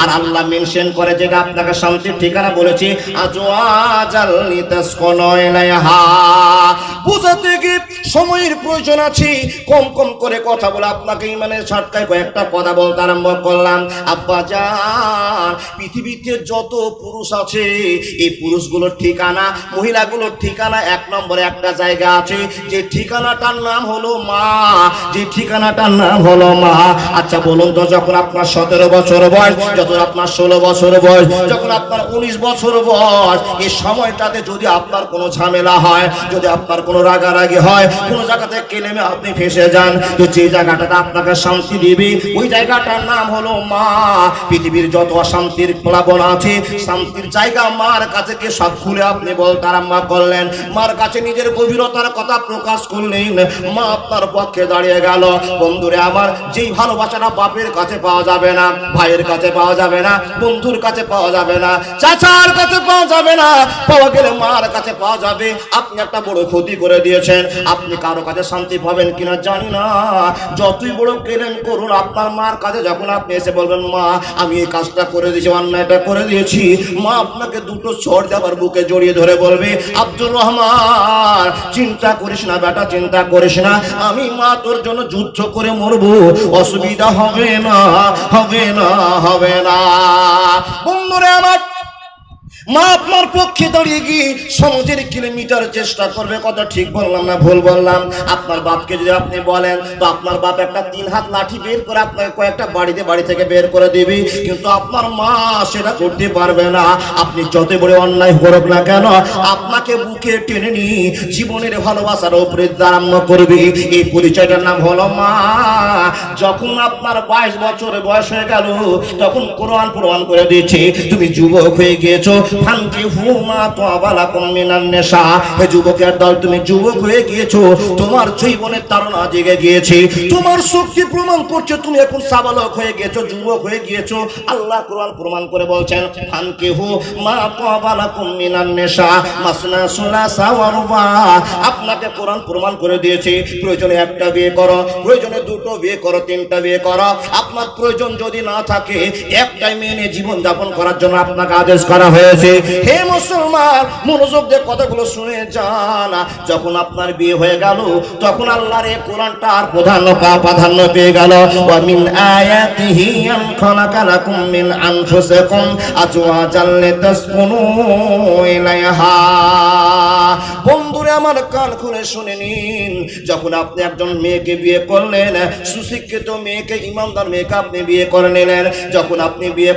আর আল্লাহ mention করে যেটা আপনাকে শান্তির ঠিকানা বলেছি, আজওয়াজাল লিতাসকুনু ইলাইহা। বুঝাতে গিয়ে সময়ের প্রয়োজন আছে, কম কম করে কথা বলে আপনাকে ইমানের ছটকায় কয়েকটা কথা বলতে আরম্ভ করলাম। আব্বা জান, পৃথিবীতে যত পুরুষ আছে এই পুরুষগুলোর ঠিকানা, মহিলাগুলোর ঠিকানা এক নম্বরে একটা জায়গা আছে, যে ঠিকানাটার নাম হলো মা, যে ঠিকানাটার নাম হলো মা। আচ্ছা বলুন তো, যখন আপনার 17 বছর বয়স, যখন আপনার 16 বছর বয়স, যখন আপনার 19 বছর বয়স, এই সময়টাতে যদি আপনার কোনো ঝামেলা হয়, যদি আপনার কোনো রাগারাগি হয়, কোনো জায়গাতে কেলেমে আপনি ফেসে যান, তো যে জায়গাটাতে আপনাকে শান্তি দিবে ওই জায়গাটার নাম হলো মা। পৃথিবীর যত অশান্তির প্লাবন আছে, শান্তির জায়গা মার কাছে গিয়ে সব খুলে আপনি বলতে আরম্ভ করলেন, মার কাছে নিজের গভীরতার কথা প্রকাশ করলেন, মা আপনার পক্ষে দাঁড়িয়ে গেল। বন্ধুরে আমার, যেই ভালোবাসাটা বাপের কাছে পাওয়া যাবে না, ভাইয়ের কাছে পাওয়া যাবে না, বন্ধুর কাছে পাওয়া যাবে না, চাচার কাছে পাওয়া যাবে না, পাওয়া গেলে মার কাছে পাওয়া যাবে। আপনি একটা বড় ক্ষতি করে দিয়েছেন, আপনি কারো কাছে শান্তি পাবেন কিনা জানি না। যতই বড় কেলেন করুন, আপনার মার কাছে যখন আপনি এসে বলবেন, মা আমি এই কাজটা করে দিয়েছি, অন্যায়টা করে দিয়েছি, মা আপনাকে দুটো চড় দেবার বুকে জড়িয়ে ধরে বলবে, আব্দুর রহমান চিন্তা করিস না বেটা, চিন্তা করিস না, আমি মা তোর জন্য যুদ্ধ করে মরবো, অসুবিধা হবে না, হবে না, হবে না। বন্ধুরে আমার, মা আপনার পক্ষে দাঁড়িয়ে গিয়ে সমাজের কিলোমিটার চেষ্টা করবে। কথা ঠিক বললাম না ভুল বললাম? আপনার বাপকে যদি আপনি বলেন, তো আপনার বাপ একটা 3 হাত লাঠি বের করে আপনাকে কয়েকটা বাড়ি থেকে বের করে দিবি, কিন্তু আপনার মা সেটা করতে পারবে না। আপনি যত বড় অন্যায় করুক না কেন, আপনাকে বুকে টেনে নিয়ে জীবনের ভালোবাসার উপরে আরম্ভ করবি। এই পরিচয়টার নাম হলো মা। যখন আপনার 22 বছর বয়স হয়ে গেল, তখন কোরআন প্রমাণ করে দিয়েছে তুমি যুবক হয়ে গিয়েছো, যুবকের দল তুমি যুবক হয়ে গিয়েছো, তোমার জীবনের তাড়না জেগে গিয়েছে, তোমার শক্তি প্রমাণ করছে তুমি এখন সাবালক হয়ে গিয়েছো, যুবক হয়ে গিয়েছো। আল্লাহ কোরআন প্রমাণ করে বলছেন, ফানকিহু মা তাবালাকুম মিনান নিসা মাসনা সুলাসা ওয়া রুবা। আপনাকে কোরআন প্রমাণ করে দিয়েছে, প্রয়োজনে একটা বিয়ে করো, প্রয়োজনে দুটো বিয়ে করো, তিনটা বিয়ে করো। আপনার প্রয়োজন যদি না থাকে, একটাই মেয়ে নিয়ে জীবন যাপন করার জন্য আপনাকে আদেশ করা হয়েছে। হে মুসলমান, মনোযোগ দিয়ে কথাগুলো শুনে যান। যখন আপনার বিয়ে হয়ে গেল, তখন আল্লাহর এই কোরআনটা আর প্রাধান্য পেয়ে গেল। ওয়া মিন আয়াতিহি আন খালাকা লাকুম মিন আনফুসিকুম আজওয়াজাল লিতাসকুনু ইলাইহা। বন্ধুরে আমার, কান খুলে শুনে নিন, যখন আপনি একজন মেয়েকে বিয়ে করলেন, সুশিক্ষিত মেয়েকে, ইমানদার মেয়েকে আপনি বিয়ে করে নিলেন, যখন আপনি বিয়ে